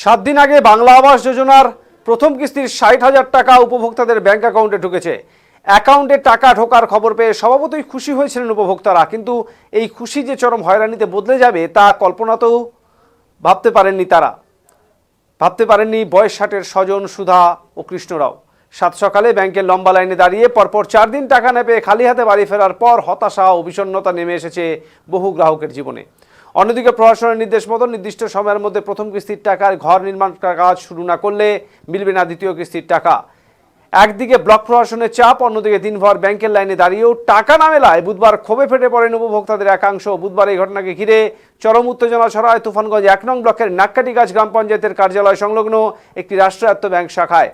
7 দিন আগে বাংলা আবাস যোজনার প্রথম কিস্তির 60,000 টাকা উপভোক্তাদের ব্যাংক অ্যাকাউন্টে ঢুকেছে। অ্যাকাউন্টে টাকা ঢোকার খবর পেয়ে স্বভাবতই খুশি হয়েছিলেন উপভোক্তারা, কিন্তু এই খুশি যে চরম হয়রানিতে বদলে যাবে তা কল্পনাতেও ভাবতে পারেননি বয়স 60-এর স্বজন সুধা ও কৃষ্ণরাও। সাত সকালে ব্যাংকের লম্বা লাইনে দাঁড়িয়ে পরপর 4 দিন টাকা না পেয়ে খালি হাতে বাড়ি ফেরার পর হতাশা ও বিষণ্ণতা নেমে এসেছে বহু গ্রাহকের জীবনে। অন্যদিকে প্রশাসনের নির্দেশ মতো নির্দিষ্ট সময়ের মধ্যে প্রথম কিস্তির টাকার ঘর নির্মাণ কাজ শুরু না করলে মিলবে না দ্বিতীয় কিস্তির টাকা। একদিকে ব্লক প্রশাসনের চাপ, অন্যদিকে দিনভর ব্যাংকের লাইনে দাঁড়িয়েও টাকা না মেলায় বুধবার ক্ষোভে ফেটে পড়েন উপভোক্তাদের একাংশ। বুধবার এই ঘটনাকে ঘিরে চরম উত্তেজনা ছড়ায় তুফানগঞ্জ 1 নং ব্লকের নাক্কাটিগাছ গ্রাম পঞ্চায়েতের কার্যালয় সংলগ্ন একটি রাষ্ট্রায়ত্ত ব্যাংক শাখায়।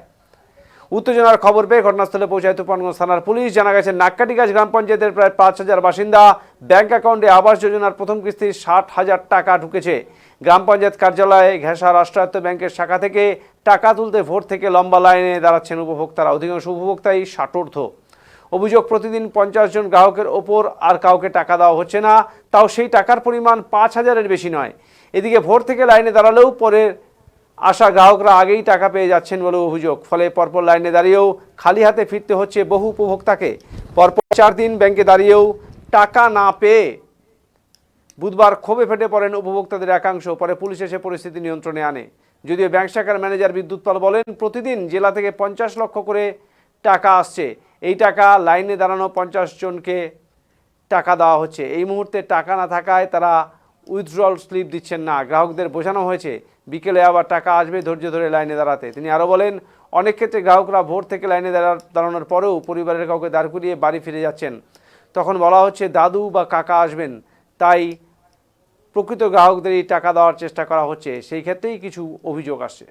উত্তেজনার খবর পেয়ে ঘটনাস্থলে পৌঁছায় তুফানগঞ্জ থানার পুলিশ। জানা গেছে নাক্কাটিগাছ গ্রাম পঞ্চায়েতের প্রায় 5,000 বাসিন্দা ব্যাংক অ্যাকাউন্টে আবাস যোজনার প্রথম কিস্তির 60,000 টাকা ঢুকেছে। গ্রাম পঞ্চায়েত কার্যালয়ে ঘেঁষা রাষ্ট্রায়ত্ত ব্যাংকের শাখা থেকে টাকা তুলতে ভোর থেকে লম্বা লাইনে দাঁড়াচ্ছেন উপভোক্তারা। অধিকাংশ উপভোক্তাই ষাটোর্ধ্ব। অভিযোগ, প্রতিদিন 50 জন গ্রাহকের ওপর আর কাউকে টাকা দেওয়া হচ্ছে না, তাও সেই টাকার পরিমাণ 5,000-এর বেশি নয়। এদিকে ভোর থেকে লাইনে দাঁড়ালেও পরে আসা গ্রাহকরা আগেই টাকা পেয়ে যাচ্ছেন বলে অভিযোগ। ফলে পরপর লাইনে দাঁড়িয়েও খালি হাতে ফিরতে হচ্ছে বহু উপভোক্তাকে। পরপর 4 দিন ব্যাংকে দাঁড়িয়েও টাকা না পেয়ে বুধবার ক্ষোভে ফেটে পড়েন উপভোক্তাদের একাংশ। পরে পুলিশ এসে পরিস্থিতি নিয়ন্ত্রণে আনে। যদিও ব্যাংক শাখার ম্যানেজার বিদ্যুৎ পাল বলেন, প্রতিদিন জেলা থেকে 50 লক্ষ করে টাকা আসছে। এই টাকা লাইনে দাঁড়ানো 50 জনকে টাকা দেওয়া হচ্ছে। এই মুহূর্তে টাকা না থাকায় তারা উইথড্রল স্লিপ দিচ্ছেন না। গ্রাহকদের বোঝানো হয়েছে বিকেলে আবার টাকা আসবে, ধৈর্য ধরে লাইনে দাঁড়াতে। তিনি আরও বলেন, অনেক ক্ষেত্রে গ্রাহকরা ভোর থেকে লাইনে দাঁড়ানোর পরেও পরিবারের কাউকে দাঁড় করিয়ে বাড়ি ফিরে যাচ্ছেন। তখন বলা হচ্ছে দাদু বা কাকা আসবেন, তাই প্রকৃত গ্রাহকদেরই টাকা দেওয়ার চেষ্টা করা হচ্ছে। সেই ক্ষেত্রেই কিছু অভিযোগ আসছে।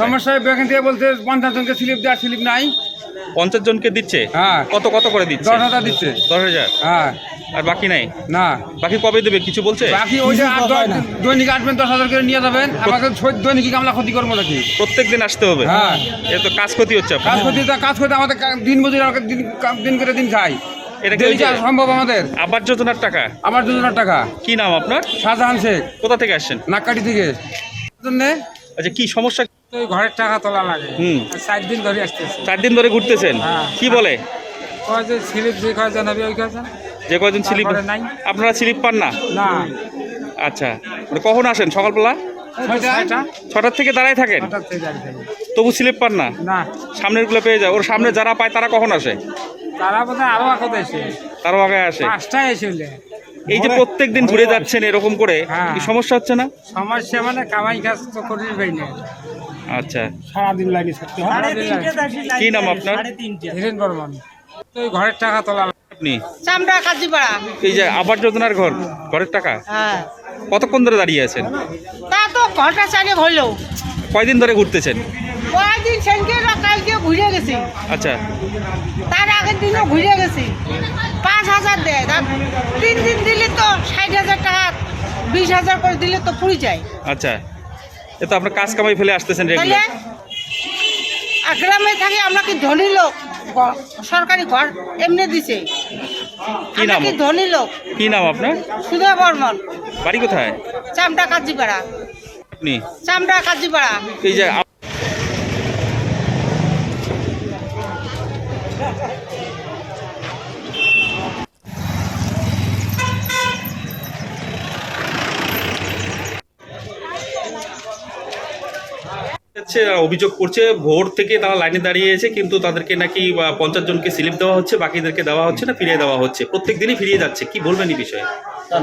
সমস্যা ব্যাংক থেকে বলতে 50 জনকে স্লিপ দেওয়ার স্লিপ নাই। 50 জনকে দিচ্ছে? হ্যাঁ। কত কত করে দিচ্ছে? 10,000 দিচ্ছে। 10,000? হ্যাঁ। আর বাকি নাই? না। বাকি কবে দেবে কিছু বলছে? বাকি ওই যে দৈনিক আসবেন 10,000 করে নিয়ে যাবেন। আমাকে দৈনিক আমরা ক্ষতি করবো নাকি? প্রত্যেক দিন আসতে হবে? হ্যাঁ। এ তো কাজ ক্ষতি হচ্ছে আপনার। কাজ করতে আমাদের দিন মজুরি দিন করে দিন খাই। এটা ডেলি কি সম্ভব আমাদের? আবাস যোজনার টাকা? আমার যোজনার টাকা। কি নাম আপনার? শাহজাহান শেখ। কোথা থেকে আসছেন? নাক্কাটি থেকে। আচ্ছা, কি সমস্যা? ঘরের টাকা তোলা লাগে। 4 দিন ধরে আসতেছে। 4 দিন ধরে ঘুরতেছেন? কি বলে? স্লিপ যে কয়জন হবে ওই কয়জন। যে কয়জন স্লিপ? আপনারা স্লিপ পান না? না। আচ্ছা, কখন আসেন? সকালবেলা 6টার থেকে দাঁড়ায় থাকেন? তবু স্লিপ পান না? না। সামনের গুলো পেয়ে যায়? ওর সামনে যারা পায় তারা কখন আসে? তারা বোধহয় আরো আগে আসে। তারও আগে আসে? 5টায় এসে। এই যে প্রত্যেক দিন ঘুরে যাচ্ছেন এরকম করে, কি সমস্যা হচ্ছে না? সমস্যা মানে কামাই কাজ তো করি ভাই না। আচ্ছা, সারাদিন লাইনে থাকতে হয়। কি নাম আপনার? হিরেন বর্মন। তো ঘরের টাকা তোলা আপনি? চামড়া কাজীপাড়া। এই যে আবাস যোজনার ঘরের টাকা হ্যাঁ। কতক্ষণ ধরে দাঁড়িয়ে আছেন? তা তো ঘন্টা 4 হইলো। কয়দিন ধরে ঘুরতেছেন? কয়েকদিন সেনকে কালকে ঘুরে গেছি। আচ্ছা, তার আগের দিনও ঘুরে গেছি। 5,000 দেয়। 3 দিন দিলে তো 60,000 টাকা, 20,000 করে দিলে তো পুরি যায়। আচ্ছা, এ তো আপনার কাজ কামাই ফেলে আসতেছেন তাহলে রেগুলার। গ্রামে থাকি আমরা কি ধনী লোক? সরকারি ঘর এমনি দিছে। কি নাম? ধনী লোক। কি নাম আপনার? সুধা বর্মন। বাড়ি কোথায়? চামড়া কাজীপাড়া। আপনি? চামড়া কাজীপাড়া। এই যে অভিযোগ করছে ভোর থেকে তারা লাইনে দাঁড়িয়েছে, কিন্তু তাদেরকে নাকি 50 জনকে স্লিপ দেওয়া হচ্ছে, বাকিদেরকে দেওয়া হচ্ছে না, ফিরিয়ে দেওয়া হচ্ছে। প্রত্যেক দিনই ফিরিয়ে যাচ্ছে। কি বলবেন এই বিষয়ে?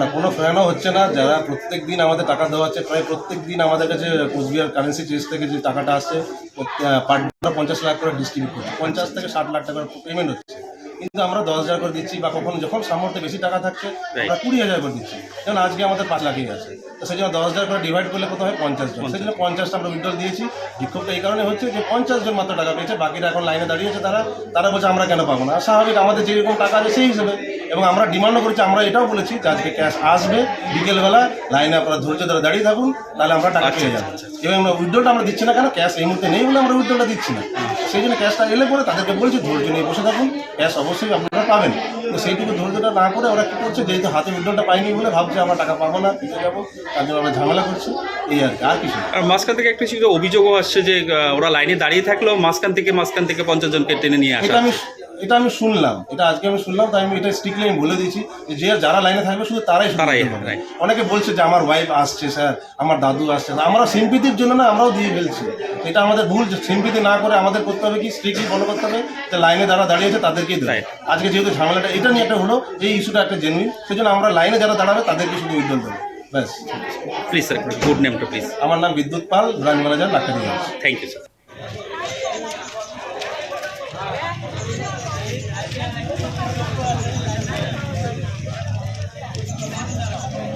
না, কোনো ফেরানো হচ্ছে না। যারা প্রত্যেক দিন আমাদের টাকা দেওয়া হচ্ছে, প্রায় প্রত্যেক দিন আমাদের কাছে কোচবিহার কারেন্সি চেঞ্জ থেকে যে টাকাটা আসছে পার 50 লাখ করে ডিস্ট্রিবিউট করছে। 50 থেকে 60 লাখ টাকার পেমেন্ট হচ্ছে, কিন্তু আমরা 10,000 করে দিচ্ছি, বা যখন সামর্থ্যে বেশি টাকা থাকছে আমরা 20,000 করে দিচ্ছি। যেমন আজকে আমাদের 5 লাখই আছে, তো সেই জন্য 10,000 করে ডিভাইড করলে কত হয়? 50 জন। সেই জন্য 50টা আমরা উইথড্রল দিয়েছি। বিক্ষোভটা এই কারণে হচ্ছে যে 50 জন মাত্র টাকা পেয়েছে, বাকিরা এখন লাইনে দাঁড়িয়েছে। তারা বলছে আমরা কেন পাবো না। স্বাভাবিক, আমাদের যেরকম টাকা আছে সেই হিসেবে এবং আমরা ডিমান্ডও করেছি, আমরা এটাও বলেছি যে আজকে ক্যাশ আসবে বিকেলবেলা, লাইনে আপনারা ধৈর্য ধরে দাঁড়িয়ে থাকুন, তাহলে আমরা টাকা পেয়ে যাবো। এবং আমরা উইথড্রলটা আমরা দিচ্ছি না কেন, ক্যাশ এই মুহূর্তে নেই বলে আমরা উইথড্রলটা দিচ্ছি না। সেই জন্য ক্যাশটা এলে পরে তাদেরকে বলছি ধৈর্য নিয়ে বসে থাকুন, ক্যাশ অবশ্যই আপনারা পাবেন। তো সেইটুকু ধৈর্যটা না করে ওরা কী করছে, যেহেতু হাতে উইথড্রলটা পাইনি বলে ভাবছে আমরা টাকা পাবো না, পিছিয়ে যাবো, তার জন্য আমরা ঝামেলা করছি, এই আর কি, আর কিছু না। আর মাঝখান থেকে একটা কিছু অভিযোগও আসছে যে ওরা লাইনে দাঁড়িয়ে থাকলেও মাঝখান থেকে 50 জনকে টেনে নিয়ে আসা। এটা আমি শুনলাম, এটা আজকে আমি শুনলাম, তাই আমি এটা স্ট্রিক্টলি আমি বলে দিয়েছি যে যারা লাইনে থাকবে শুধু তারাই তারাই। অনেকে বলছে যে আমার ওয়াইফ আসছে স্যার, আমার দাদু আসছে, আমরা সিম্পিতির জন্য না আমরাও দিয়ে ফেলছি, এটা আমাদের ভুল। সিম্পিতি না করে আমাদের করতে হবে কি, স্ট্রিক্টলি ফলো করতে হবে যে লাইনে যারা দাঁড়িয়েছে তাদেরকেই দেয়। আজকে যেহেতু ঝামেলাটা এটা নিয়ে একটা হলো, এই ইস্যুটা একটা জেনুইন, সেই জন্য আমরা লাইনে যারা দাঁড়াবে তাদেরকে শুধু উইথড্রল দেবো, ব্যাস। প্লিজ স্যার, গুড নেমটা প্লিজ। আমার নাম বিদ্যুৎ পাল, ব্রাঞ্চ ম্যানেজার, ডাক্তারি। Thank you sir.